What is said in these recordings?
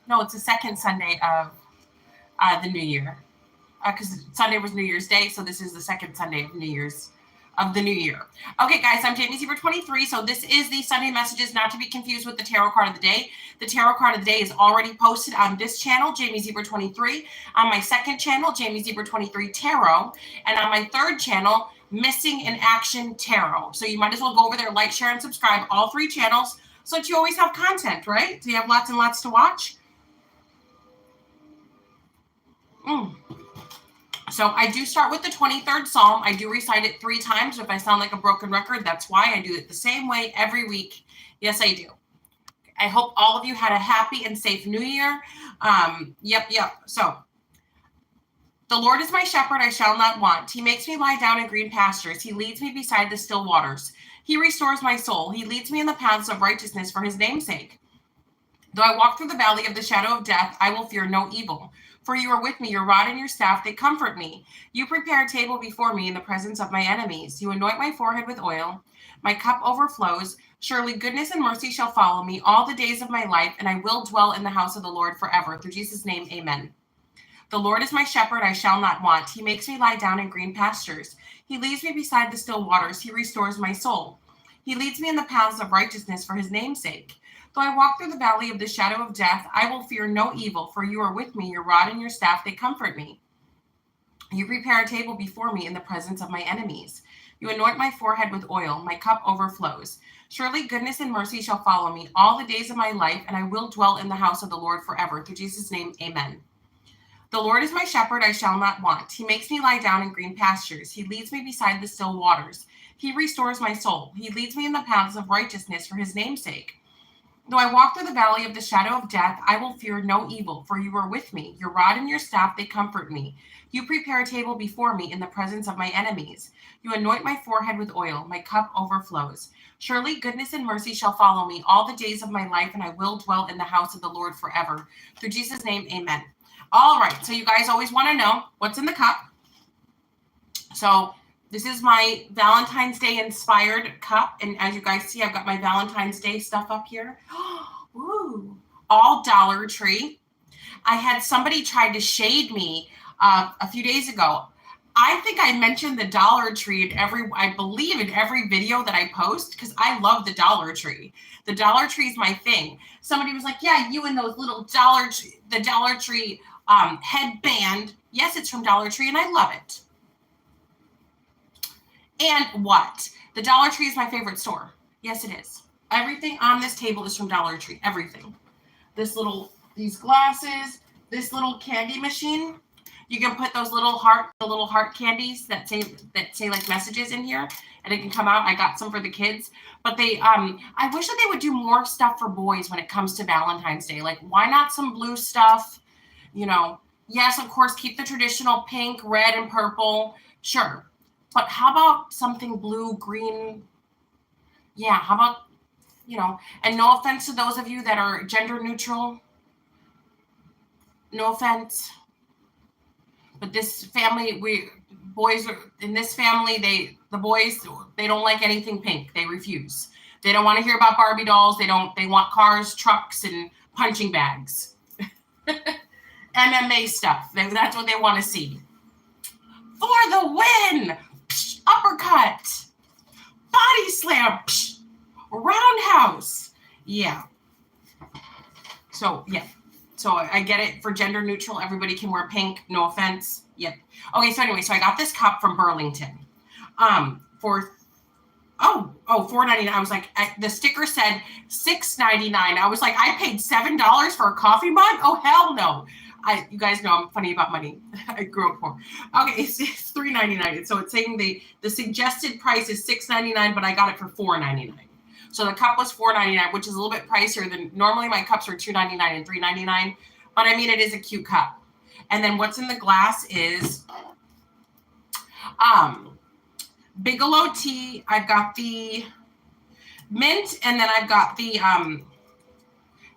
No, it's the second Sunday of the new year. Because Sunday was New Year's Day, so this is the second Sunday of the new year. Okay, guys, I'm Jamie Zebra 23. So this is the Sunday messages, not to be confused with the tarot card of the day. The tarot card of the day is already posted on this channel, Jamie Zebra 23, on my second channel, Jamie Zebra 23 Tarot, and on my third channel, Missing in Action Tarot. So you might as well go over there, like, share, and subscribe, all three channels, so that you always have content, right? So you have lots and lots to watch. So I do start with the 23rd Psalm. I do recite it 3 times. If I sound like a broken record, that's why. I do it the same way every week. Yes, I do. I hope all of you had a happy and safe New Year. Yep. So, the Lord is my shepherd, I shall not want. He makes me lie down in green pastures. He leads me beside the still waters. He restores my soul. He leads me in the paths of righteousness for his name's sake. Though I walk through the valley of the shadow of death, I will fear no evil. For you are with me, your rod and your staff, they comfort me. You prepare a table before me in the presence of my enemies. You anoint my forehead with oil. My cup overflows. Surely goodness and mercy shall follow me all the days of my life, and I will dwell in the house of the Lord forever. Through Jesus' name, amen. The Lord is my shepherd, I shall not want. He makes me lie down in green pastures. He leads me beside the still waters. He restores my soul. He leads me in the paths of righteousness for his name's sake. Though I walk through the valley of the shadow of death, I will fear no evil, for you are with me, your rod and your staff, they comfort me. You prepare a table before me in the presence of my enemies. You anoint my forehead with oil, my cup overflows. Surely goodness and mercy shall follow me all the days of my life, and I will dwell in the house of the Lord forever. Through Jesus' name, amen. The Lord is my shepherd, I shall not want. He makes me lie down in green pastures. He leads me beside the still waters. He restores my soul. He leads me in the paths of righteousness for his name's sake. Though I walk through the valley of the shadow of death, I will fear no evil, for you are with me. Your rod and your staff, they comfort me. You prepare a table before me in the presence of my enemies. You anoint my forehead with oil. My cup overflows. Surely goodness and mercy shall follow me all the days of my life, and I will dwell in the house of the Lord forever. Through Jesus' name, amen. All right, so you guys always want to know what's in the cup. So this is my Valentine's Day inspired cup. And as you guys see, I've got my Valentine's Day stuff up here. Ooh, all Dollar Tree. I had somebody try to shade me a few days ago. I think I mentioned the Dollar Tree in I believe in every video that I post, because I love the Dollar Tree. The Dollar Tree is my thing. Somebody was like, yeah, you and those little the Dollar Tree headband. Yes, it's from Dollar Tree and I love it. And what? The Dollar Tree is my favorite store. Yes, it is. Everything on this table is from Dollar Tree. Everything. These glasses, this little candy machine. You can put those little heart candies that say like messages in here, and it can come out. I got some for the kids, but I wish that they would do more stuff for boys when it comes to Valentine's Day. Like, why not some blue stuff? You know, yes, of course, keep the traditional pink, red, and purple. Sure. But how about something blue, green? Yeah, how about, and no offense to those of you that are gender neutral. No offense. But this family, the boys, they don't like anything pink. They refuse. They don't want to hear about Barbie dolls. They want cars, trucks, and punching bags. MMA stuff. That's what they want to see. For the win! Psh, uppercut! Body slam! Psh, roundhouse! Yeah. So, yeah. So I get it. For gender neutral, everybody can wear pink. No offense. Yep. Okay, so anyway, I got this cup from Burlington. For $4.99. I was like, the sticker said $6.99. I was like, I paid $7 for a coffee mug? Oh, hell no. You guys know I'm funny about money. I grew up poor. Okay, it's $3.99. So it's saying the suggested price is $6.99, but I got it for $4.99. So the cup was $4.99, which is a little bit pricier than normally. My cups are $2.99 and $3.99, but I mean, it is a cute cup. And then what's in the glass is Bigelow tea. I've got the mint, and then I've got the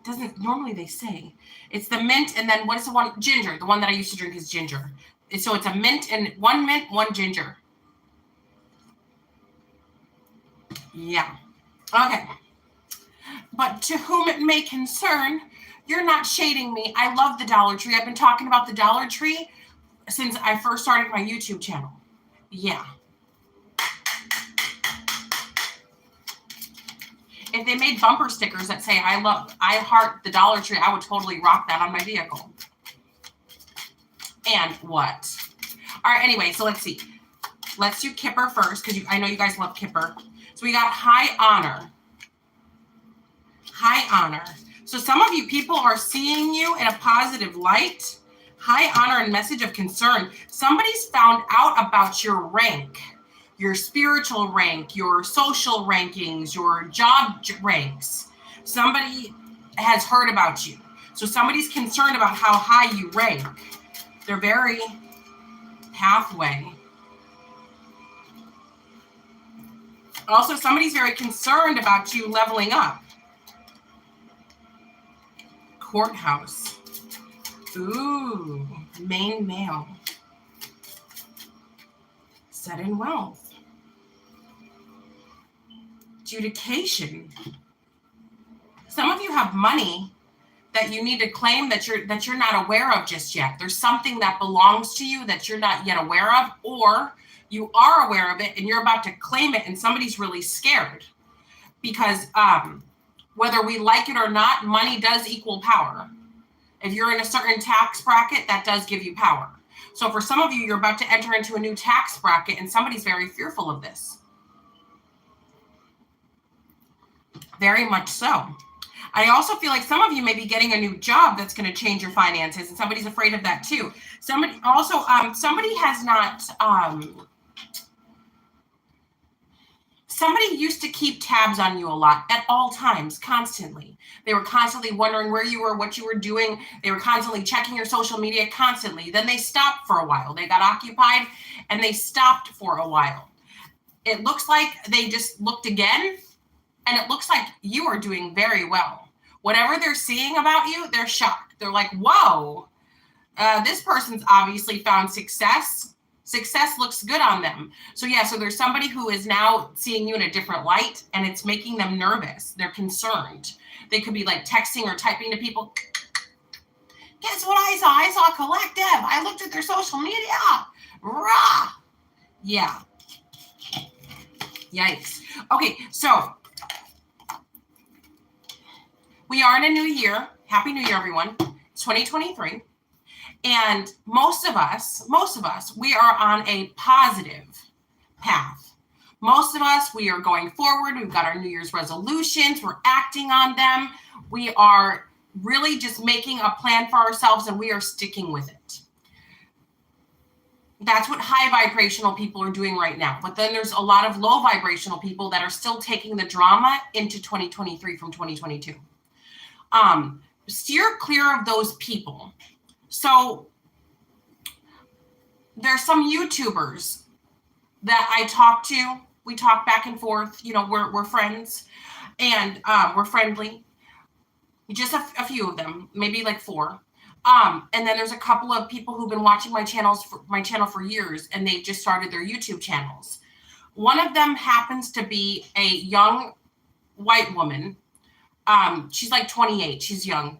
doesn't normally they say it's the mint, and then what is the one? Ginger. The one that I used to drink is ginger. So it's a mint, one ginger. Yeah. Okay. But to whom it may concern, You're not shading me. I love the Dollar Tree. I've been talking about the Dollar Tree since I first started my YouTube channel. Yeah. If they made bumper stickers that say I heart the Dollar Tree, I would totally rock that on my vehicle. And what? All right, anyway, so let's see. Let's do Kipper first, because I know you guys love Kipper. So we got high honor. High honor. So some of you people are seeing you in a positive light. High honor and message of concern. Somebody's found out about your rank, your spiritual rank, your social rankings, your job ranks. Somebody has heard about you. So somebody's concerned about how high you rank. They're very pathway. Also, somebody's very concerned about you leveling up. Courthouse. Ooh, main male. Set in wealth. Adjudication. Some of you have money that you need to claim that you're not aware of just yet. There's something that belongs to you that you're not yet aware of, or you are aware of it and you're about to claim it and somebody's really scared. Because whether we like it or not, money does equal power. If you're in a certain tax bracket, that does give you power. So for some of you, you're about to enter into a new tax bracket and somebody's very fearful of this. Very much so. I also feel like some of you may be getting a new job that's going to change your finances, and somebody's afraid of that too. Somebody has not, somebody used to keep tabs on you a lot at all times, constantly. They were constantly wondering where you were, what you were doing. They were constantly checking your social media constantly. Then they stopped for a while. They got occupied and they stopped for a while. It looks like they just looked again, and it looks like you are doing very well. Whatever they're seeing about you, they're shocked. They're like, whoa, this person's obviously found success. Success looks good on them. So yeah, so there's somebody who is now seeing you in a different light, and it's making them nervous. They're concerned. They could be like texting or typing to people. Guess what I saw? I saw Collective. I looked at their social media. Rah! Yeah. Yikes. Okay, so we are in a new year. Happy New Year, everyone. It's 2023. And most of us, we are on a positive path. Most of us, we are going forward. We've got our New Year's resolutions. We're acting on them. We are really just making a plan for ourselves, and we are sticking with it. That's what high vibrational people are doing right now. But then there's a lot of low vibrational people that are still taking the drama into 2023 from 2022. Steer clear of those people. So there's some YouTubers that I talk to. We talk back and forth. You know, we're friends, and we're friendly. Just a few of them, maybe like 4. And then there's a couple of people who've been watching my channel for years, and they just started their YouTube channels. One of them happens to be a young white woman. She's like 28. She's young.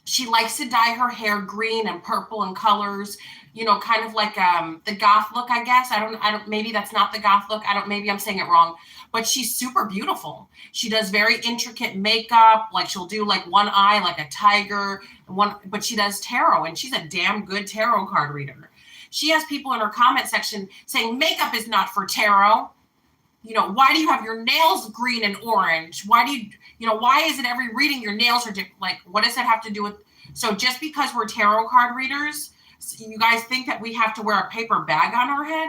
She likes to dye her hair green and purple and colors, you know, kind of like the goth look, I guess. I don't, maybe that's not the goth look. Maybe I'm saying it wrong, but she's super beautiful. She does very intricate makeup. Like she'll do like one eye, like a tiger, but she does tarot, and she's a damn good tarot card reader. She has people in her comment section saying makeup is not for tarot. You know, why do you have your nails green and orange? Why is it every reading your nails are different? Like, what does that have to do with? So just because we're tarot card readers, you guys think that we have to wear a paper bag on our head?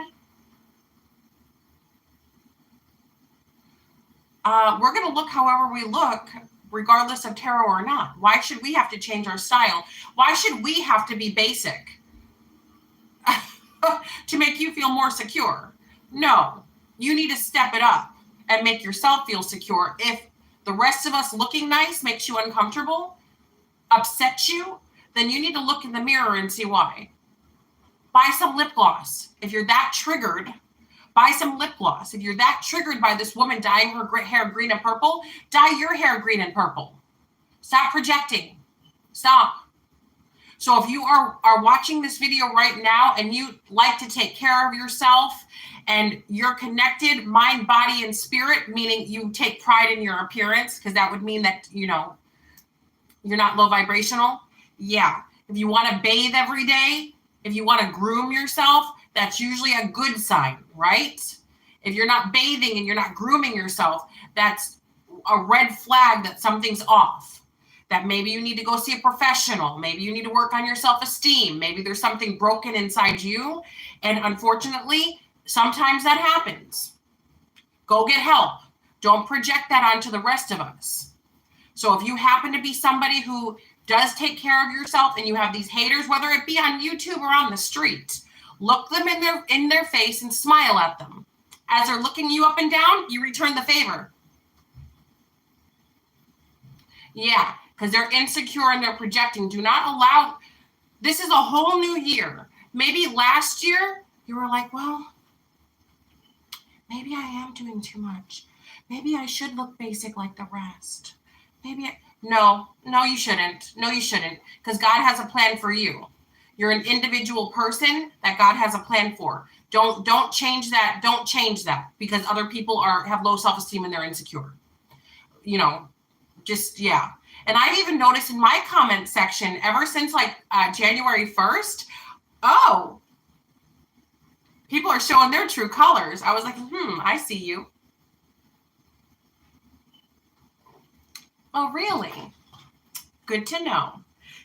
We're going to look however we look, regardless of tarot or not. Why should we have to change our style? Why should we have to be basic to make you feel more secure? No. You need to step it up and make yourself feel secure. If the rest of us looking nice makes you uncomfortable, upsets you, then you need to look in the mirror and see why. Buy some lip gloss. If you're that triggered, buy some lip gloss. If you're that triggered by this woman dyeing her hair green and purple, dye your hair green and purple. Stop projecting. Stop. So if you are watching this video right now and you like to take care of yourself and you're connected mind, body, and spirit, meaning you take pride in your appearance, because that would mean that, you know, you're not low vibrational. Yeah. If you want to bathe every day, if you want to groom yourself, that's usually a good sign, right? If you're not bathing and you're not grooming yourself, that's a red flag that something's off. That maybe you need to go see a professional. Maybe you need to work on your self-esteem. Maybe there's something broken inside you. And unfortunately, sometimes that happens. Go get help. Don't project that onto the rest of us. So if you happen to be somebody who does take care of yourself and you have these haters, whether it be on YouTube or on the street, look them in their face and smile at them. As they're looking you up and down, you return the favor. Yeah. Because they're insecure and they're projecting. Do not allow, this is a whole new year. Maybe last year you were like, well, maybe I am doing too much. Maybe I should look basic like the rest. No, you shouldn't. No, you shouldn't. Because God has a plan for you. You're an individual person that God has a plan for. Don't change that. Don't change that because other people have low self-esteem and they're insecure. You know, just, yeah. And I've even noticed in my comment section, ever since like January 1st, oh, people are showing their true colors. I was like, I see you. Oh, really? Good to know.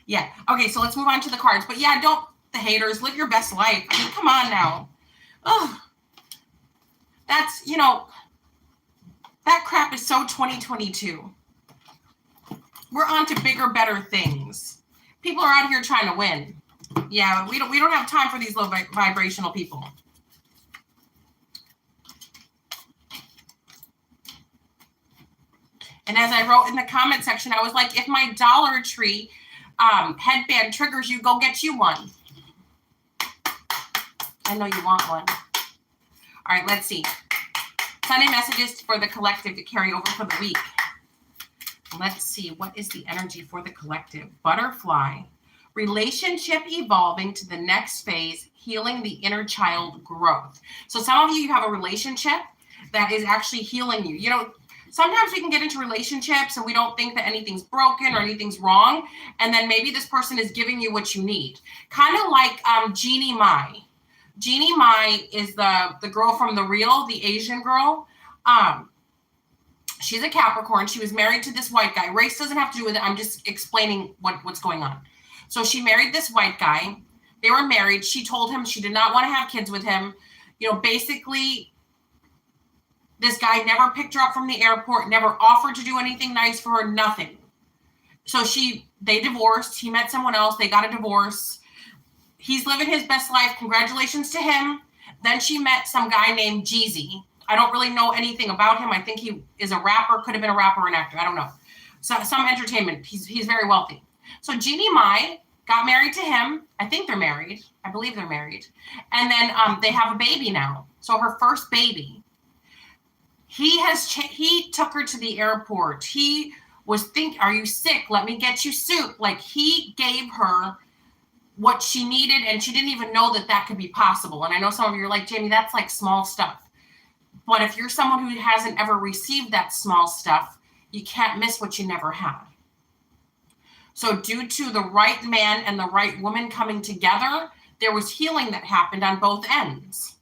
Yeah. Okay, so let's move on to the cards. But yeah, the haters, live your best life. I mean, come on now. Oh, that's, you know, that crap is so 2022. We're on to bigger, better things. People are out here trying to win. Yeah, we don't have time for these low vibrational people. And as I wrote in the comment section, I was like, if my Dollar Tree headband triggers you, go get you one. I know you want one. All right, let's see. Sunday messages for the collective to carry over for the week. Let's see, what is the energy for the collective? Butterfly, relationship evolving to the next phase, healing the inner child growth. So some of you have a relationship that is actually healing you. You know, sometimes we can get into relationships and we don't think that anything's broken or anything's wrong. And then maybe this person is giving you what you need. Kind of like Jeannie Mai. Jeannie Mai is the girl from The Real, the Asian girl. She's a Capricorn. She was married to this white guy. Race doesn't have to do with it. I'm just explaining what's going on. So she married this white guy. They were married. She told him she did not want to have kids with him. You know, basically, this guy never picked her up from the airport, never offered to do anything nice for her, nothing. So they divorced. He met someone else. They got a divorce. He's living his best life. Congratulations to him. Then she met some guy named Jeezy. I don't really know anything about him. I think he is a rapper, could have been a rapper or an actor. I don't know. So some entertainment. He's very wealthy. So Jeannie Mai got married to him. I think they're married. I believe they're married. And then they have a baby now. So her first baby. He took her to the airport. He was are you sick? Let me get you soup. Like he gave her what she needed and she didn't even know that could be possible. And I know some of you are like, Jamie, that's like small stuff. But if you're someone who hasn't ever received that small stuff, you can't miss what you never had. So due to the right man and the right woman coming together, there was healing that happened on both ends.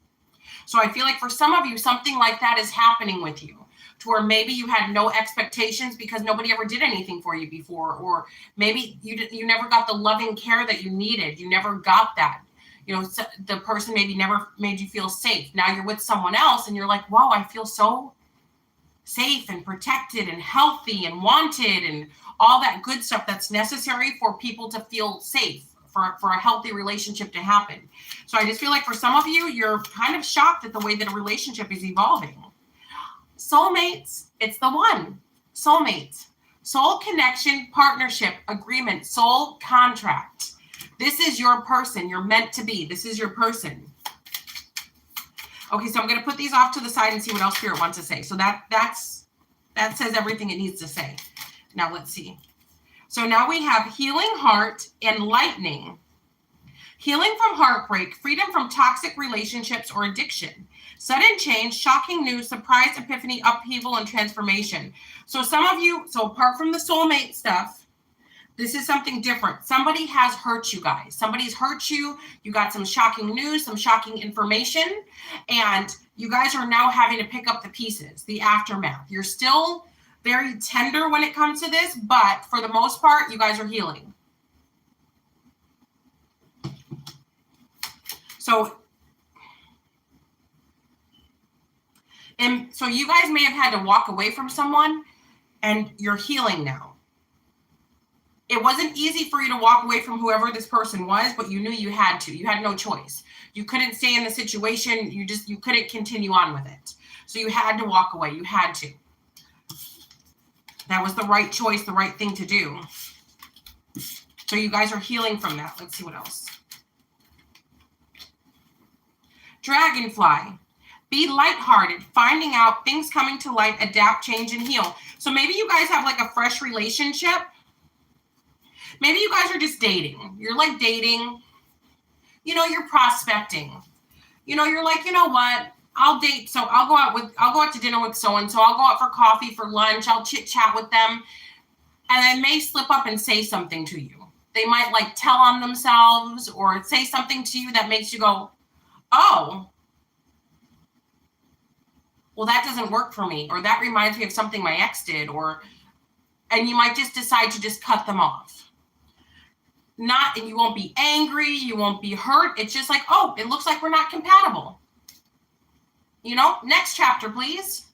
So I feel like for some of you, something like that is happening with you, to where maybe you had no expectations because nobody ever did anything for you before, or maybe you never got the loving care that you needed. You never got that. You know, the person maybe never made you feel safe. Now you're with someone else and you're like, wow, I feel so safe and protected and healthy and wanted and all that good stuff that's necessary for people to feel safe, for a healthy relationship to happen. So I just feel like for some of you, you're kind of shocked at the way that a relationship is evolving. Soulmates, it's the one. Soulmates, soul connection, partnership, agreement, soul contract. This is your person. You're meant to be. This is your person. Okay, so I'm going to put these off to the side and see what else Spirit wants to say. So that says everything it needs to say. Now let's see. So now we have healing heart, enlightening. Healing from heartbreak, freedom from toxic relationships or addiction. Sudden change, shocking news, surprise, epiphany, upheaval, and transformation. So some of you, so apart from the soulmate stuff, this is something different. Somebody has hurt you guys. Somebody's hurt you. You got some shocking news, some shocking information, and you guys are now having to pick up the pieces, the aftermath. You're still very tender when it comes to this, but for the most part, you guys are healing. So you guys may have had to walk away from someone, and you're healing now. It wasn't easy for you to walk away from whoever this person was, but you knew you had to. You had no choice. You couldn't stay in the situation. You couldn't continue on with it. So you had to walk away. You had to. That was the right choice, the right thing to do. So you guys are healing from that. Let's see what else. Dragonfly. Be lighthearted, finding out, things coming to light, adapt, change, and heal. So maybe you guys have like a fresh relationship. Maybe you guys are just dating. You're like dating. You know, you're prospecting. You know, you're like, you know what? I'll date. So I'll go out to dinner with so-and-so. I'll go out for coffee, for lunch. I'll chit chat with them. And they may slip up and say something to you. They might like tell on themselves or say something to you that makes you go, oh, well, that doesn't work for me. Or that reminds me of something my ex did. And you might just decide to just cut them off. And you won't be angry. You won't be hurt. It's just like, oh, it looks like we're not compatible. You know, next chapter, please.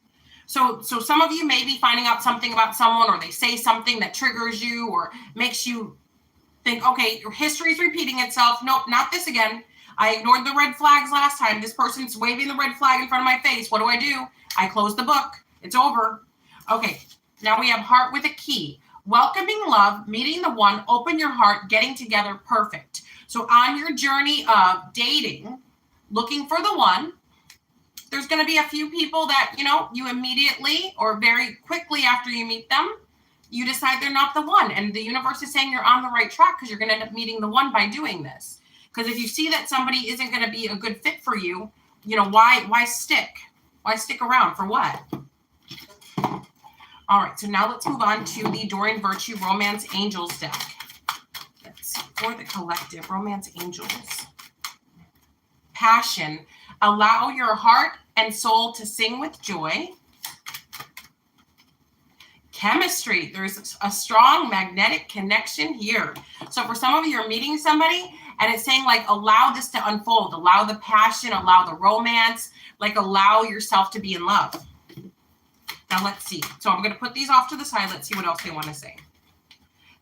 So some of you may be finding out something about someone, or they say something that triggers you or makes you think, okay, your history is repeating itself. Nope, not this again. I ignored the red flags last time. This person's waving the red flag in front of my face. What do? I close the book. It's over. Okay, now we have heart with a key. Welcoming love, meeting the one, open your heart, getting together, perfect. So on your journey of dating, looking for the one, there's going to be a few people that, you know, you immediately or very quickly after you meet them, you decide they're not the one. And the universe is saying you're on the right track because you're going to end up meeting the one by doing this. Because if you see that somebody isn't going to be a good fit for you, you know, why stick? Why stick around? For what? All right, so now let's move on to the Doreen Virtue Romance Angels deck. Let's see, for the collective, Romance Angels. Passion. Allow your heart and soul to sing with joy. Chemistry. There's a strong magnetic connection here. So for some of you, you're meeting somebody and it's saying like, allow this to unfold. Allow the passion, allow the romance, like allow yourself to be in love. Now let's see. So I'm going to put these off to the side. Let's see what else they want to say.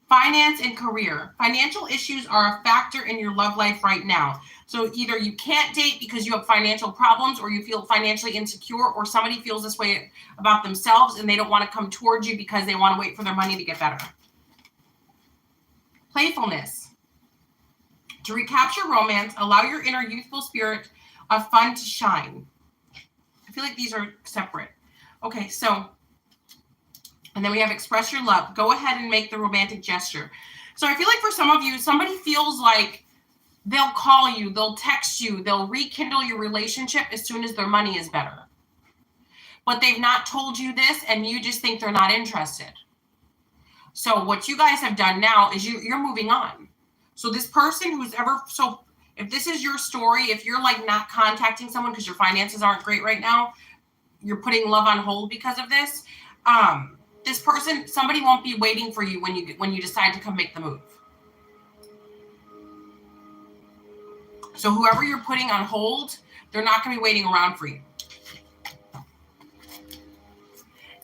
Finance and career. Financial issues are a factor in your love life right now. So either you can't date because you have financial problems, or you feel financially insecure, or somebody feels this way about themselves and they don't want to come towards you because they want to wait for their money to get better. Playfulness. To recapture romance, allow your inner youthful spirit of fun to shine. I feel like these are separate. Okay, so, and then we have express your love. Go ahead and make the romantic gesture. So I feel like for some of you, somebody feels like they'll call you, they'll text you, they'll rekindle your relationship as soon as their money is better. But they've not told you this, and you just think they're not interested. So what you guys have done now is you're moving on. So this person so if this is your story, if you're like not contacting someone because your finances aren't great right now, you're putting love on hold because of this. This person, somebody won't be waiting for you when you decide to come make the move. So whoever you're putting on hold, they're not going to be waiting around for you.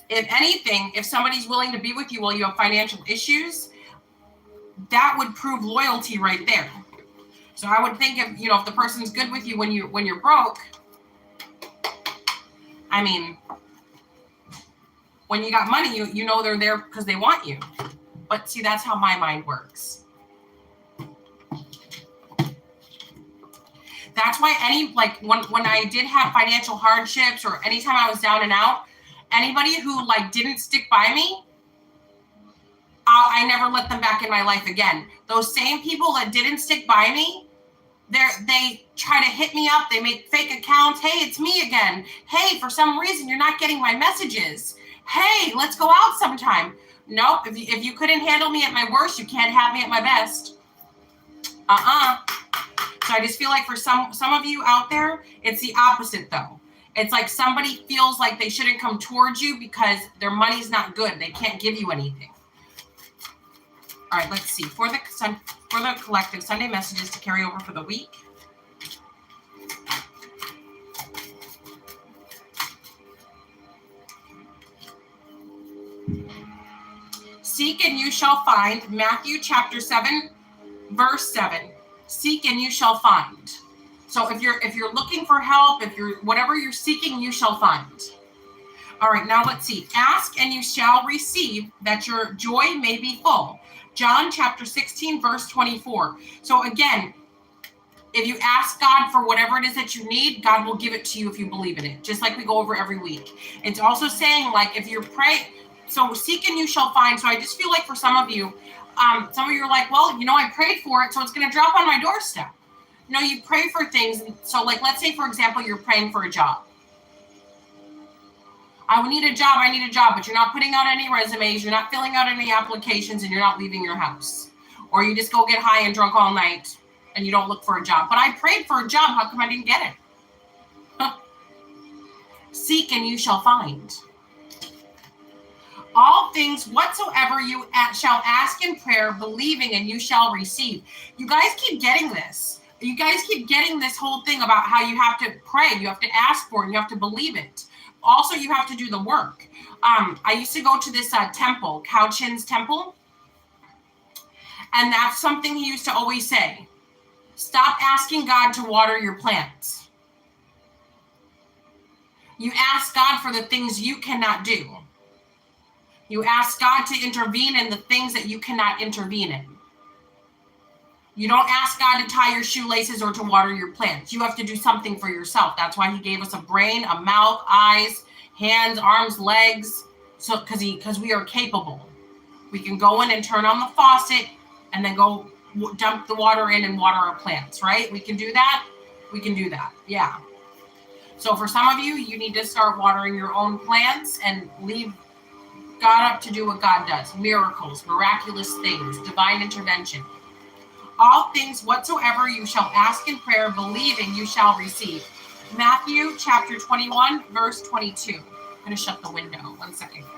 If anything, if somebody's willing to be with you while you have financial issues, that would prove loyalty right there. So I would think if the person's good with you when you're broke, I mean, when you got money, you know they're there because they want you. But see, that's how my mind works. That's why when I did have financial hardships, or anytime I was down and out, anybody who didn't stick by me, I never let them back in my life again. Those same people that didn't stick by me, they try to hit me up. They make fake accounts. Hey, it's me again. Hey, for some reason, you're not getting my messages. Hey, let's go out sometime. Nope. If you couldn't handle me at my worst, you can't have me at my best. So I just feel like for some of you out there, it's the opposite though. It's like somebody feels like they shouldn't come towards you because their money's not good. They can't give you anything. All right, let's see. For the collective, Sunday messages to carry over for the week. Seek and you shall find. Matthew chapter 7, verse 7. Seek and you shall find. So if you're looking for help, if you're whatever you're seeking, you shall find. All right, now let's see. Ask and you shall receive, that your joy may be full. John chapter 16, verse 24. So again, if you ask God for whatever it is that you need, God will give it to you if you believe in it, just like we go over every week. It's also saying, like, if you're praying, so seek and you shall find. So I just feel like for some of you are like, well, I prayed for it, so it's going to drop on my doorstep. You pray for things. So like, let's say, for example, you're praying for a job. I need a job, but you're not putting out any resumes, you're not filling out any applications, and you're not leaving your house. Or you just go get high and drunk all night, and you don't look for a job. But I prayed for a job, how come I didn't get it? Seek and you shall find. All things whatsoever you shall ask in prayer, believing, and you shall receive. You guys keep getting this. You guys keep getting this whole thing about how you have to pray, you have to ask for it, and you have to believe it. Also, you have to do the work. I used to go to this temple, Kao Chin's temple. And that's something he used to always say. Stop asking God to water your plants. You ask God for the things you cannot do. You ask God to intervene in the things that you cannot intervene in. You don't ask God to tie your shoelaces or to water your plants. You have to do something for yourself. That's why he gave us a brain, a mouth, eyes, hands, arms, legs. So because we are capable. We can go in and turn on the faucet and then go dump the water in and water our plants, right? We can do that. We can do that. Yeah. So for some of you, you need to start watering your own plants and leave God up to do what God does. Miracles, miraculous things, divine intervention. All things whatsoever you shall ask in prayer, believing you shall receive. Matthew chapter 21, verse 22. I'm going to shut the window. 1 second, guys.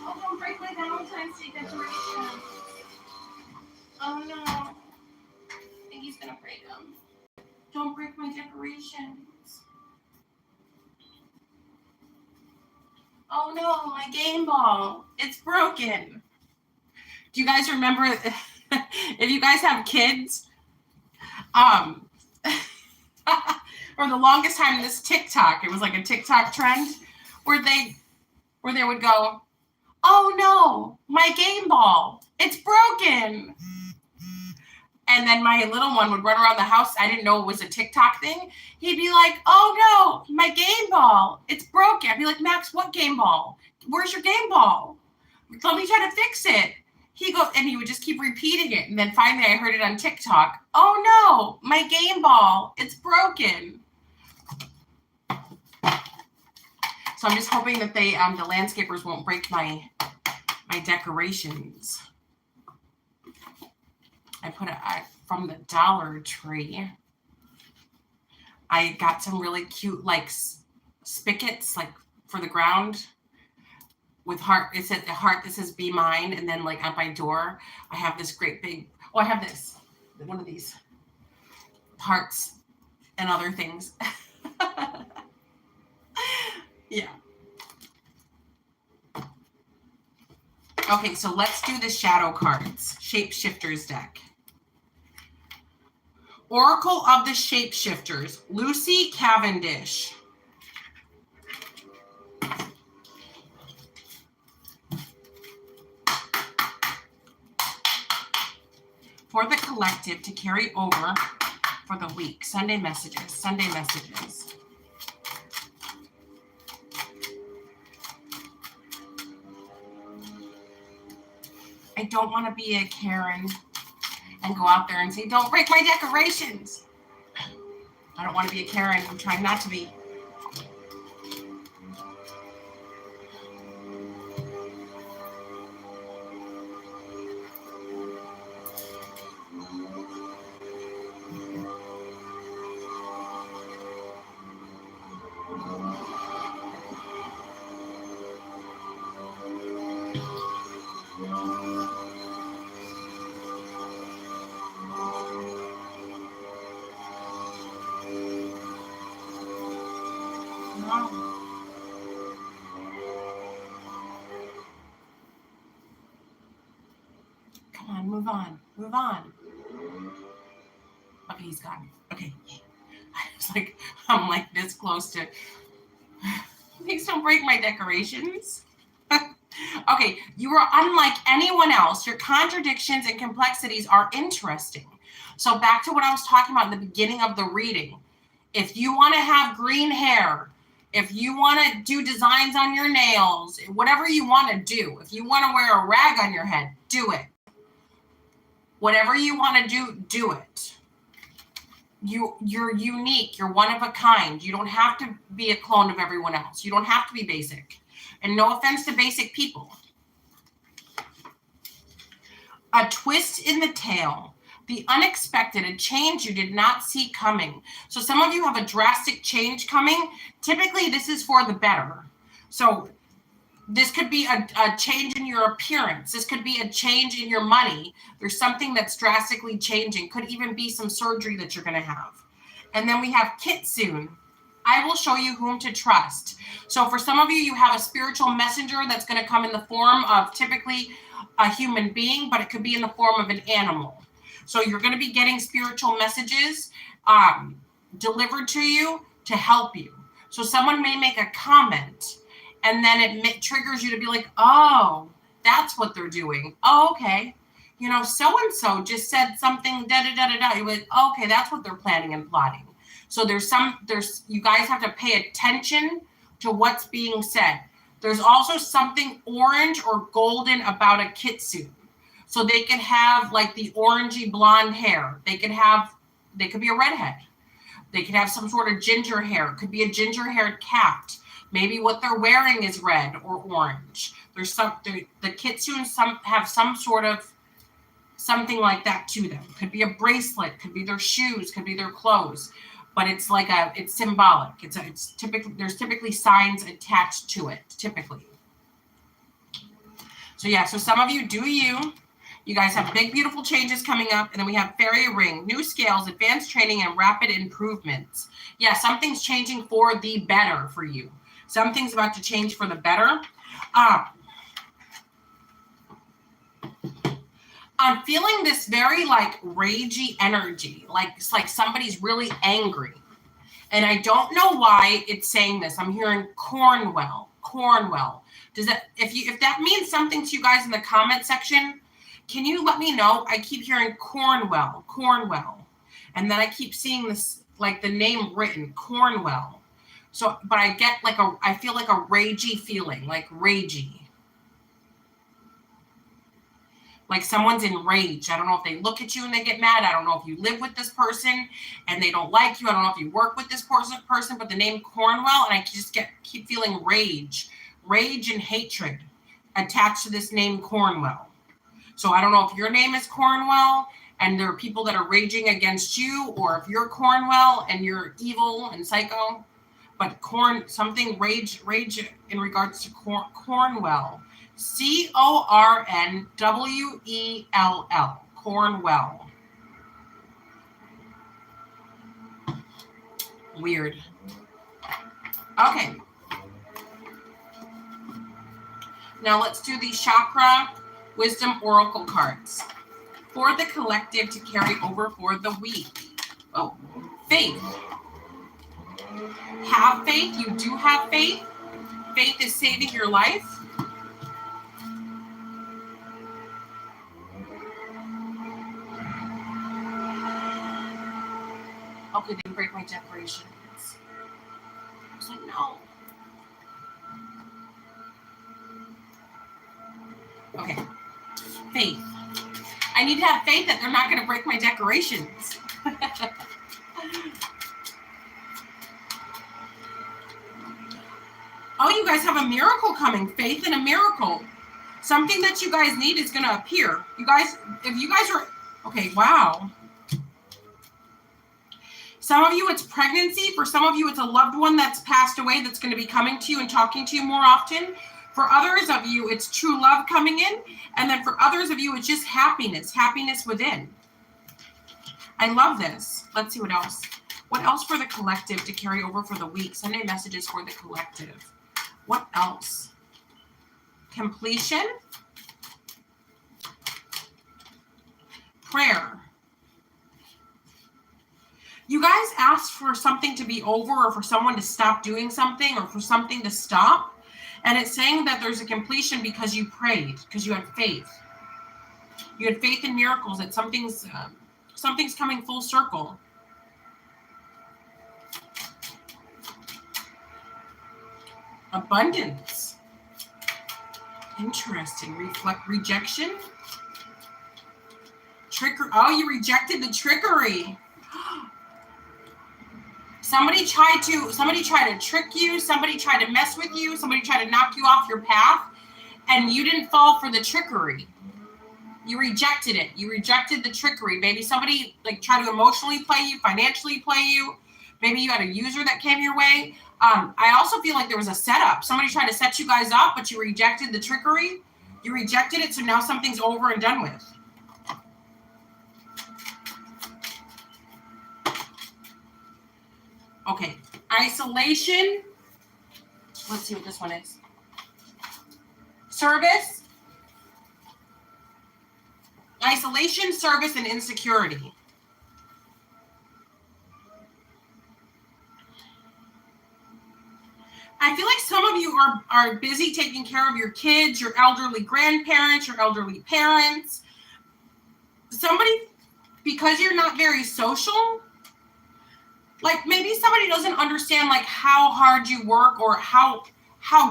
Oh, don't break my Valentine's Day decoration. Oh, no. I think he's going to break them. Don't break my decorations. Oh no, my game ball. It's broken. Do you guys remember if you guys have kids? For the longest time, this TikTok, it was like a TikTok trend where they would go, oh no, my game ball. It's broken. And then my little one would run around the house. I didn't know it was a TikTok thing. He'd be like, oh no, my game ball. It's broken. I'd be like, Max, what game ball? Where's your game ball? Let me try to fix it. He would just keep repeating it. And then finally I heard it on TikTok. Oh no, my game ball. It's broken. So I'm just hoping that the landscapers won't break my decorations. I put it from the Dollar Tree. I got some really cute like spigots like for the ground with heart. It said the heart that says "Be Mine," and then like at my door, I have this great big. Oh, I have this one of these hearts and other things. Yeah. Okay, so let's do the shadow cards. Shapeshifters deck. Oracle of the Shapeshifters, Lucy Cavendish. For the collective to carry over for the week. Sunday messages. I don't want to be a Karen and go out there and say, don't break my decorations. I don't want to be a Karen. I'm trying not to be. Come on, move on, move on. Okay, he's gone. Okay. I'm like this close to, please don't break my decorations. Okay, you are unlike anyone else. Your contradictions and complexities are interesting. So back to what I was talking about in the beginning of the reading. If you want to have green hair, if you want to do designs on your nails, whatever you want to do, if you want to wear a rag on your head, do it. Whatever you want to do, do it. You're unique. You're one of a kind. You don't have to be a clone of everyone else. You don't have to be basic. And no offense to basic people. A twist in the tale. The unexpected, a change you did not see coming. So some of you have a drastic change coming. Typically, this is for the better. So this could be a change in your appearance. This could be a change in your money. There's something that's drastically changing. Could even be some surgery that you're going to have. And then we have Kitsune. I will show you whom to trust. So for some of you, you have a spiritual messenger that's going to come in the form of typically a human being, but it could be in the form of an animal. So you're going to be getting spiritual messages delivered to you to help you. So someone may make a comment, and then it triggers you to be like, oh, that's what they're doing. Oh, okay. You know, so-and-so just said something, da-da-da-da-da. You're like, oh, okay, that's what they're planning and plotting. So you guys have to pay attention to what's being said. There's also something orange or golden about a kitsune. So they could have like the orangey blonde hair. They could be a redhead. They could have some sort of ginger hair. It could be a ginger haired cat. Maybe what they're wearing is red or orange. The kitsunes have some sort of something like that to them. Could be a bracelet, could be their shoes, could be their clothes. But it's it's symbolic. There's typically signs attached to it, typically. So yeah, so some of you do you. You guys have big, beautiful changes coming up. And then we have Fairy Ring, new scales, advanced training, and rapid improvements. Yeah, something's changing for the better for you. Something's about to change for the better. I'm feeling this very like ragey energy, like it's like somebody's really angry. And I don't know why it's saying this. I'm hearing Cornwell. Does that if that means something to you guys in the comment section, can you let me know? I keep hearing Cornwell. And then I keep seeing this like the name written, Cornwell. So, but I get I feel like a ragey feeling, like ragey. Like someone's enraged. I don't know if they look at you and they get mad. I don't know if you live with this person and they don't like you. I don't know if you work with this person, but the name Cornwell, and I just keep feeling rage and hatred attached to this name Cornwell. So I don't know if your name is Cornwell and there are people that are raging against you, or if you're Cornwell and you're evil and psycho, but rage in regards to Cornwell. Cornwell. Cornwell. Weird. Okay. Now let's do the Chakra Wisdom Oracle cards for the collective to carry over for the week. Oh, faith. Have faith. You do have faith. Faith is saving your life. Okay, didn't break my decorations. I was like, no. Okay. Faith. I need to have faith that they're not going to break my decorations. Oh, you guys have a miracle coming. Faith in a miracle. Something that you guys need is going to appear. You guys, if you guys are, okay, wow. Some of you, it's pregnancy. For some of you, it's a loved one that's passed away that's going to be coming to you and talking to you more often. For others of you, it's true love coming in. And then for others of you, it's just happiness within. I love this. Let's see what else. What else for the collective to carry over for the week? Sunday messages for the collective. What else? Completion. Prayer. You guys asked for something to be over or for someone to stop doing something or for something to stop. And it's saying that there's a completion because you prayed, because you had faith. You had faith in miracles, that something's coming full circle. Abundance. Interesting. Rejection. Oh, you rejected the trickery. Somebody tried to trick you, somebody tried to mess with you, somebody tried to knock you off your path, and you didn't fall for the trickery. You rejected it. You rejected the trickery. Maybe somebody like tried to emotionally play you, financially play you. Maybe you had a user that came your way. I also feel like there was a setup. Somebody tried to set you guys up, but you rejected the trickery. You rejected it, so now something's over and done with. Okay, isolation. Let's see what this one is. Service. Isolation, service, and insecurity. I feel like some of you are busy taking care of your kids, your elderly grandparents, your elderly parents. Somebody, because you're not very social, like maybe somebody doesn't understand like how hard you work or how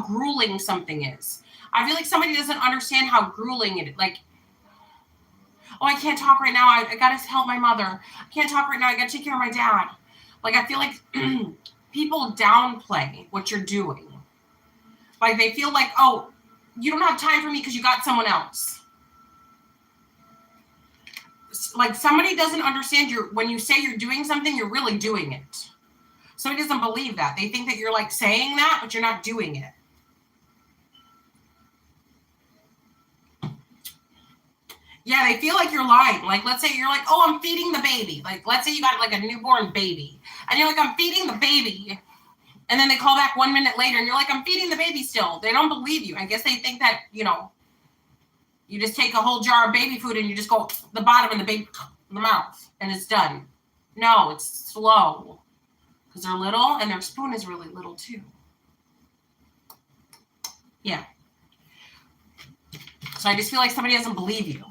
grueling something is. I feel like somebody doesn't understand how grueling it is. Like, oh, I can't talk right now. I got to help my mother. I can't talk right now. I got to take care of my dad. Like, I feel like people downplay what you're doing. Like, they feel like, oh, you don't have time for me because you got someone else. Like, somebody doesn't understand when you say you're doing something, you're really doing it. Somebody doesn't believe that. They think that you're like saying that, but you're not doing it. Yeah, they feel like you're lying. Like, let's say you're like, oh, I'm feeding the baby. Like, let's say you got like a newborn baby. And you're like, I'm feeding the baby. And then they call back 1 minute later and you're like, I'm feeding the baby still. They don't believe you. I guess they think that, you just take a whole jar of baby food and you just go the bottom of the baby in the mouth and it's done. No, it's slow because they're little and their spoon is really little too. Yeah. So I just feel like somebody doesn't believe you.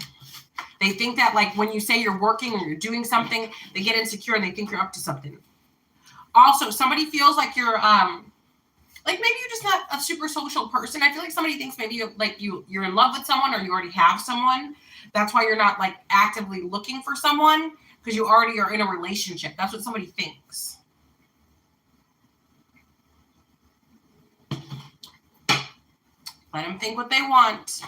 They think that like when you say you're working or you're doing something, they get insecure and they think you're up to something. Also, somebody feels like you're like maybe you're just not a super social person. I feel like somebody thinks maybe you're in love with someone or you already have someone. That's why you're not like actively looking for someone because you already are in a relationship. That's what somebody thinks. Let them think what they want.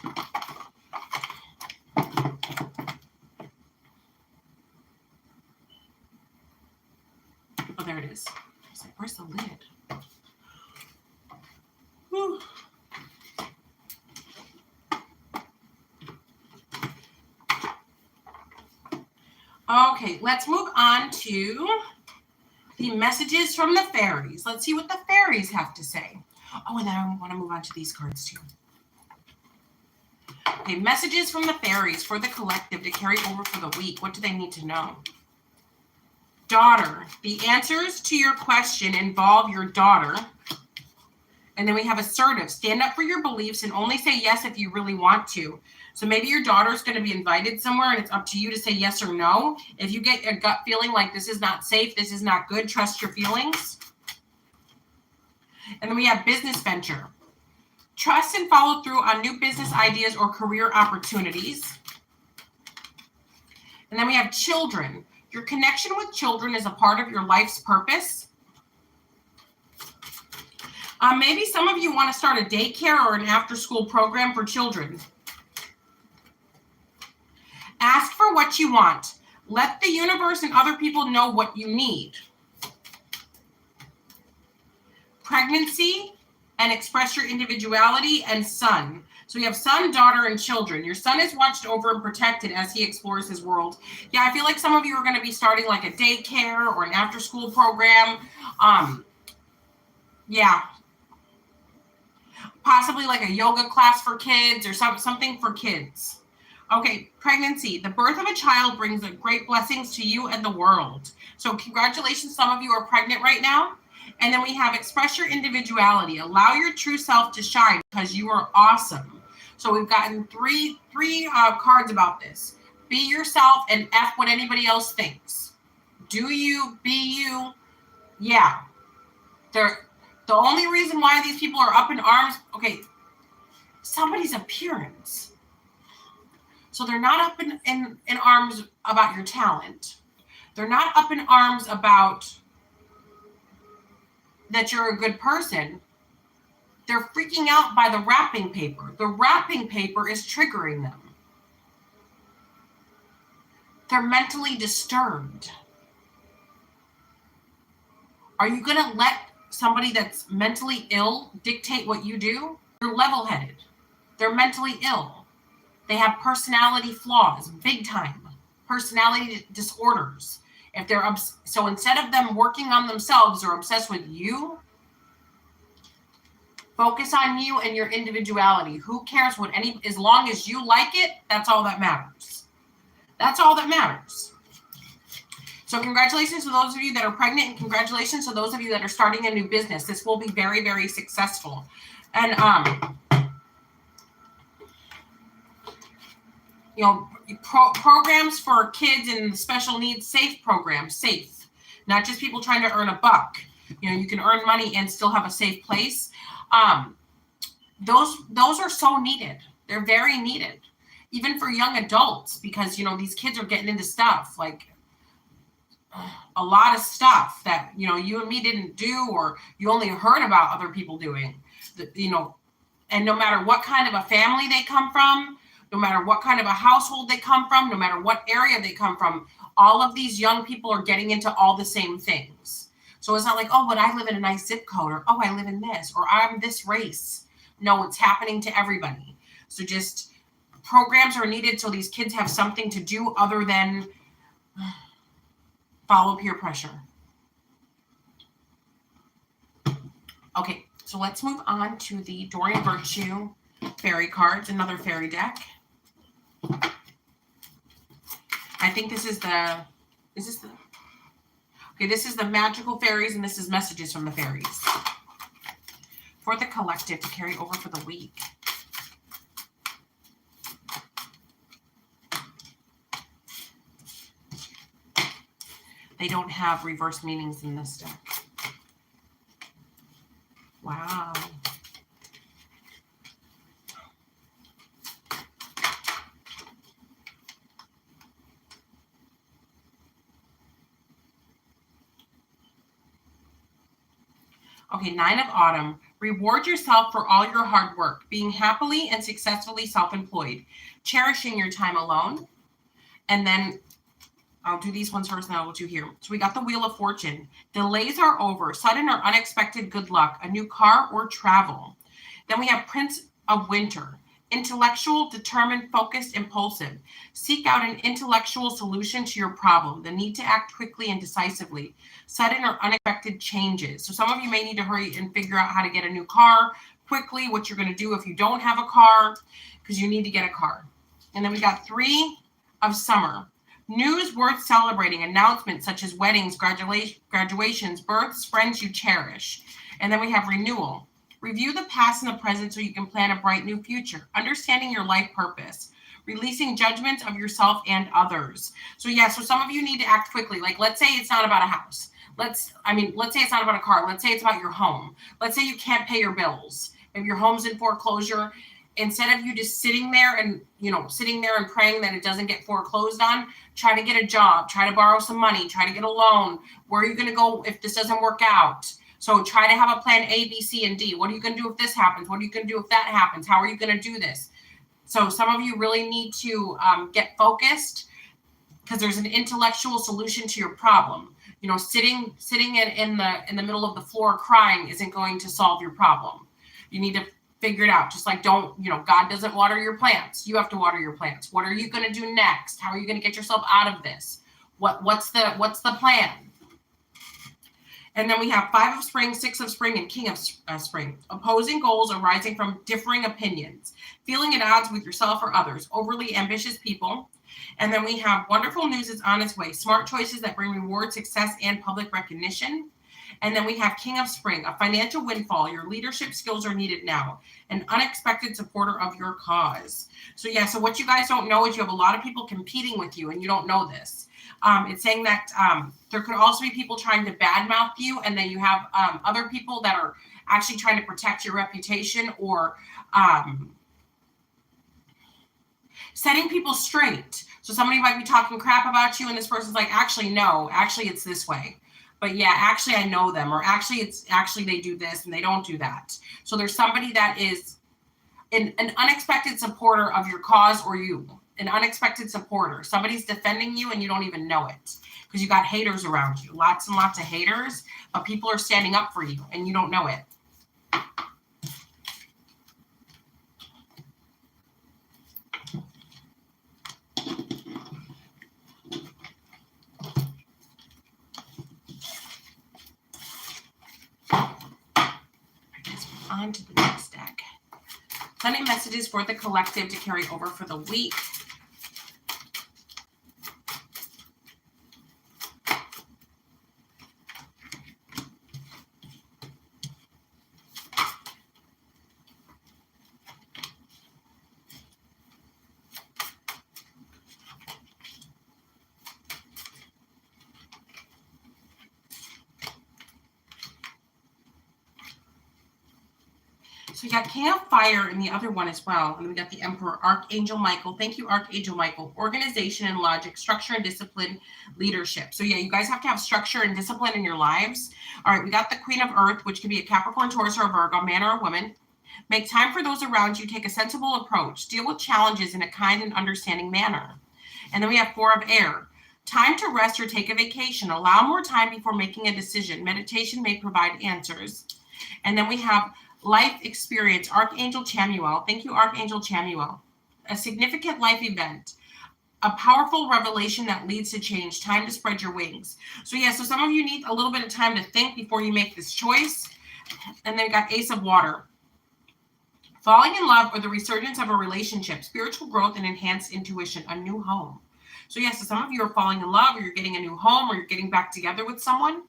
Oh, there it is. I was like, where's the lid? Whew. Okay, let's move on to the messages from the fairies. Let's see what the fairies have to say. Oh, and then I want to move on to these cards too. Okay, messages from the fairies for the collective to carry over for the week. What do they need to know? Daughter, the answers to your question involve your daughter. And then we have assertive, stand up for your beliefs and only say yes if you really want to. So maybe your daughter's going to be invited somewhere and it's up to you to say yes or no. If you get a gut feeling like this is not safe, this is not good, trust your feelings. And then we have business venture. Trust and follow through on new business ideas or career opportunities. And then we have children. Your connection with children is a part of your life's purpose. Maybe some of you want to start a daycare or an after-school program for children. Ask for what you want. Let the universe and other people know what you need. Pregnancy and express your individuality, and son. So we have son, daughter, and children. Your son is watched over and protected as he explores his world. Yeah, I feel like some of you are going to be starting like a daycare or an after-school program. Yeah. Possibly like a yoga class for kids or something for kids. Okay, pregnancy. The birth of a child brings great blessings to you and the world. So congratulations, some of you are pregnant right now. And then we have express your individuality. Allow your true self to shine because you are awesome. So we've gotten three cards about this. Be yourself and F what anybody else thinks. Do you, be you. Yeah. The only reason why these people are up in arms, okay, somebody's appearance. So they're not up in arms about your talent. They're not up in arms about that you're a good person. They're freaking out by the wrapping paper. The wrapping paper is triggering them. They're mentally disturbed. Are you going to let somebody that's mentally ill dictate what you do? They're level-headed. They're mentally ill. They have personality flaws, big time. Personality disorders. If they're so instead of them working on themselves or obsessed with you, focus on you and your individuality. Who cares what as long as you like it, that's all that matters. That's all that matters. So congratulations to those of you that are pregnant, and congratulations to those of you that are starting a new business. This will be very, very successful. And you know, programs for kids and special needs, safe programs, safe, not just people trying to earn a buck. You know, you can earn money and still have a safe place. Those are so needed. They're very needed, even for young adults, because, you know, these kids are getting into stuff like a lot of stuff that, you know, you and me didn't do, or you only heard about other people doing, you know, and no matter what kind of a family they come from, no matter what kind of a household they come from, no matter what area they come from, all of these young people are getting into all the same things. So it's not like, oh, but I live in a nice zip code, or, oh, I live in this, or I'm this race. No, it's happening to everybody. So just programs are needed so these kids have something to do other than follow peer pressure. Okay, so let's move on to the Doreen Virtue fairy cards, another fairy deck. I think this is the magical fairies, and this is messages from the fairies for the collective to carry over for the week. They don't have reverse meanings in this deck. Wow. Okay, Nine of Autumn. Reward yourself for all your hard work, being happily and successfully self-employed, cherishing your time alone. And then I'll do these ones first, and I'll do here. So we got the Wheel of Fortune. Delays are over. Sudden or unexpected good luck. A new car or travel. Then we have Prince of Winter. Intellectual, determined, focused, impulsive. Seek out an intellectual solution to your problem. The need to act quickly and decisively. Sudden or unexpected changes. So some of you may need to hurry and figure out how to get a new car quickly, what you're going to do if you don't have a car, because you need to get a car. And then we got Three of Summer. News worth celebrating. Announcements such as weddings, graduations, births, friends you cherish. And then we have Renewal. Review the past and the present so you can plan a bright new future. Understanding your life purpose. Releasing judgment of yourself and others. So yeah, so some of you need to act quickly. Like, let's say it's not about a house. Let's say it's not about a car. Let's say it's about your home. Let's say you can't pay your bills. if your home's in foreclosure, instead of you just sitting there and praying that it doesn't get foreclosed on, try to get a job, try to borrow some money, try to get a loan. Where are you going to go if this doesn't work out? So try to have a plan A, B, C, and D. What are you going to do if this happens? What are you going to do if that happens? How are you going to do this? So some of you really need to get focused, because there's an intellectual solution to your problem. Sitting in the middle of the floor crying isn't going to solve your problem. You need to figure it out. Just like God doesn't water your plants. You have to water your plants. What are you going to do next? How are you going to get yourself out of this? What's the plan? And then we have 5 of Spring, 6 of Spring, and King of Spring. Opposing goals arising from differing opinions. Feeling at odds with yourself or others. Overly ambitious people. And then we have wonderful news is on its way. Smart choices that bring reward, success, and public recognition. And then we have King of Spring, a financial windfall. Your leadership skills are needed now. An unexpected supporter of your cause. So what you guys don't know is you have a lot of people competing with you, and you don't know this. It's saying that there could also be people trying to badmouth you, and then you have other people that are actually trying to protect your reputation, or setting people straight. So somebody might be talking crap about you, and this person's like, actually, no, actually it's this way. But yeah, actually I know them, or actually they do this and they don't do that. So there's somebody that is an unexpected supporter of your cause, or you, an unexpected supporter. Somebody's defending you and you don't even know it, because you got haters around you, lots and lots of haters, but people are standing up for you and you don't know it. On to the next deck. Sending messages for the collective to carry over for the week. So we got King of Fire in the other one as well. And we got the Emperor, Archangel Michael. Thank you, Archangel Michael. Organization and logic, structure and discipline, leadership. So you guys have to have structure and discipline in your lives. All right, we got the Queen of Earth, which can be a Capricorn, Taurus, or a Virgo, man or a woman. Make time for those around you. Take a sensible approach. Deal with challenges in a kind and understanding manner. And then we have 4 of Air. Time to rest or take a vacation. Allow more time before making a decision. Meditation may provide answers. And then we have Life experience, Archangel Chamuel. Thank you, Archangel Chamuel. A significant life event. A powerful revelation that leads to change. Time to spread your wings. So some of you need a little bit of time to think before you make this choice. And then we got Ace of Water. Falling in love or the resurgence of a relationship. Spiritual growth and enhanced intuition. A new home. So some of you are falling in love, or you're getting a new home, or you're getting back together with someone.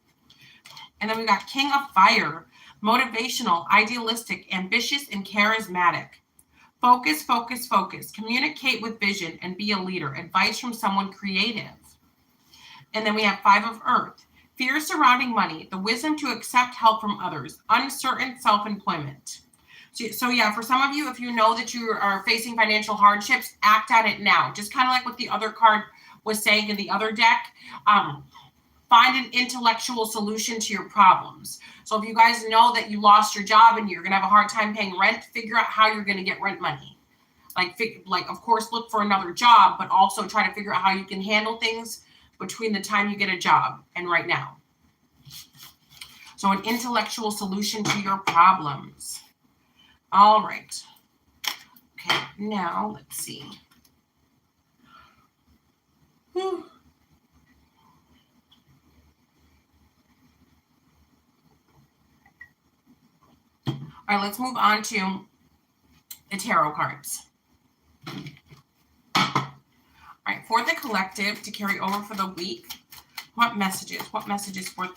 And then we got King of Fire. Motivational, idealistic, ambitious, and charismatic. Focus, focus, focus. Communicate with vision and be a leader. Advice from someone creative. And then we have 5 of Earth. Fear surrounding money. The wisdom to accept help from others. Uncertain self-employment. So for some of you, if you know that you are facing financial hardships, act on it now. Just kind of like what the other card was saying in the other deck. Find an intellectual solution to your problems. So if you guys know that you lost your job and you're going to have a hard time paying rent, figure out how you're going to get rent money. Like, of course, look for another job, but also try to figure out how you can handle things between the time you get a job and right now. So an intellectual solution to your problems. All right. Okay, now let's see. Whew. All right, let's move on to the tarot cards. All right, for the collective to carry over for the week, what messages? What messages for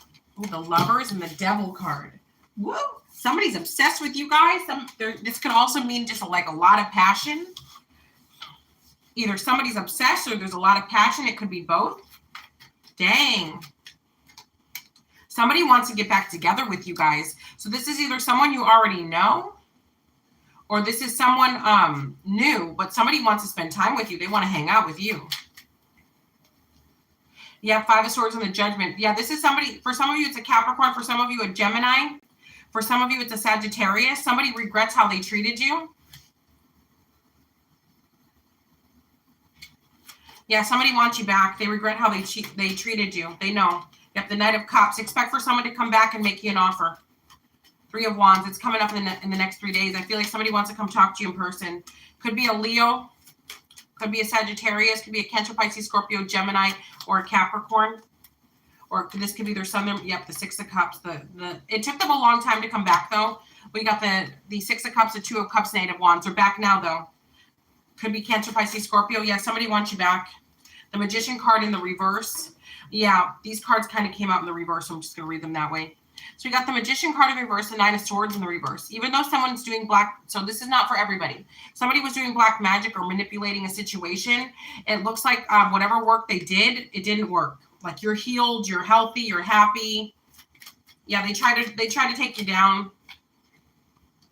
the Lovers and the Devil card? Woo! Somebody's obsessed with you guys. This could also mean just like a lot of passion. Either somebody's obsessed or there's a lot of passion. It could be both. Dang. Somebody wants to get back together with you guys. So this is either someone you already know, Or this is someone new, but somebody wants to spend time with you. They want to hang out with you. Yeah, Five of Swords and the Judgment. Yeah, this is somebody, for some of you, it's a Capricorn. For some of you, a Gemini. For some of you, it's a Sagittarius. Somebody regrets how they treated you. Yeah, somebody wants you back. They regret how they treated you. They know. Yep, the Knight of Cups. Expect for someone to come back and make you an offer. Three of Wands. It's coming up in the next 3 days. I feel like somebody wants to come talk to you in person. Could be a Leo. Could be a Sagittarius. Could be a Cancer, Pisces, Scorpio, Gemini, or a Capricorn. Or this could be their son. Yep, the Six of Cups. It took them a long time to come back, though. We got the Six of Cups, the Two of Cups, Knight of Wands. They're back now, though. Could be Cancer, Pisces, Scorpio. Yeah, somebody wants you back. The Magician card in the reverse. Yeah, these cards kind of came out in the reverse, so I'm just going to read them that way. So we got the Magician card in reverse, the Nine of Swords in the reverse. Even though someone's doing black, so this is not for everybody. Somebody was doing black magic or manipulating a situation. It looks like whatever work they did, it didn't work. Like you're healed, you're healthy, you're happy. Yeah, they try to take you down.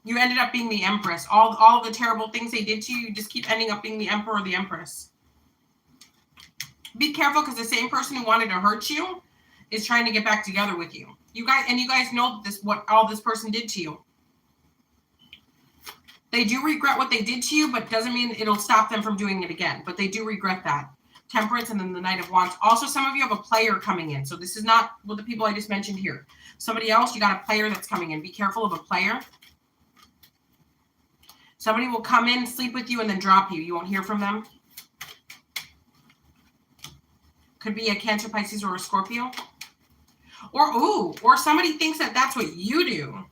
You ended up being the Empress. All of the terrible things they did to you, you just keep ending up being the Emperor or the Empress. Be careful because the same person who wanted to hurt you is trying to get back together with you. You guys know this, what all this person did to you. They do regret what they did to you, but doesn't mean it'll stop them from doing it again. But they do regret that. Temperance and then the Knight of Wands. Also, some of you have a player coming in. So this is not with the people I just mentioned here. Somebody else, you got a player that's coming in. Be careful of a player. Somebody will come in, sleep with you, and then drop you. You won't hear from them. Could be a Cancer, Pisces, or a Scorpio. Or somebody thinks that that's what you do.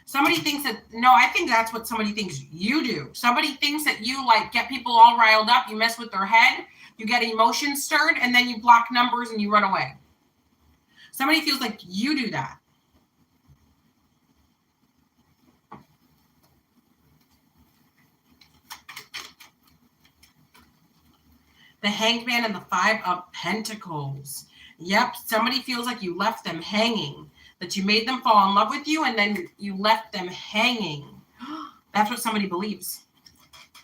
Somebody thinks that, no, I think that's what somebody thinks you do. Somebody thinks that you like get people all riled up. You mess with their head. You get emotions stirred, and then you block numbers and you run away. Somebody feels like you do that. The Hanged Man and the Five of Pentacles. Yep, somebody feels like you left them hanging, that you made them fall in love with you, and then you left them hanging. That's what somebody believes.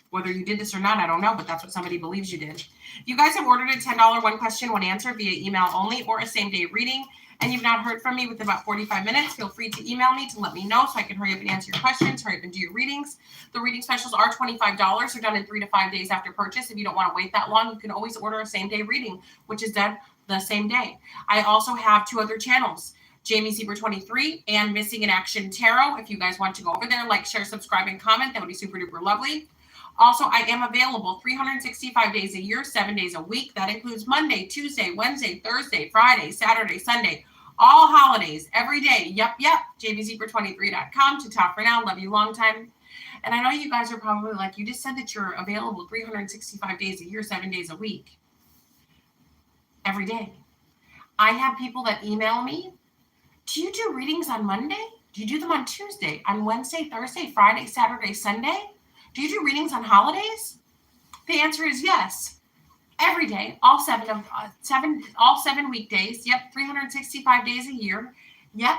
Whether you did this or not, I don't know, but that's what somebody believes you did. If you guys have ordered a $10 one question, one answer via email only or a same-day reading, and you've not heard from me within about 45 minutes, feel free to email me to let me know so I can hurry up and answer your questions, hurry up and do your readings. The reading specials are $25. They're done in 3 to 5 days after purchase. If you don't want to wait that long, you can always order a same-day reading, which is done the same day. I also have 2 other channels, Jamie Zebra 23 and Missing in Action Tarot. If you guys want to go over there, like, share, subscribe, and comment, that would be super duper lovely. Also, I am available 365 days a year, 7 days a week. That includes Monday, Tuesday, Wednesday, Thursday, Friday, Saturday, Sunday, all holidays, every day. Yep. JamieZebra23.com. To talk for now. Love you long time. And I know you guys are probably like, you just said that you're available 365 days a year, 7 days a week. Every day. I have people that email me. Do you do readings on Monday? Do you do them on Tuesday, on Wednesday, Thursday, Friday, Saturday, Sunday? Do you do readings on holidays? The answer is yes. Every day, all 7 weekdays. Yep, 365 days a year. Yep.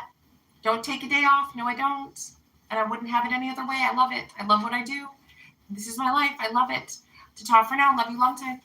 Don't take a day off. No, I don't. And I wouldn't have it any other way. I love it. I love what I do. This is my life. I love it. To talk for now. Love you long time.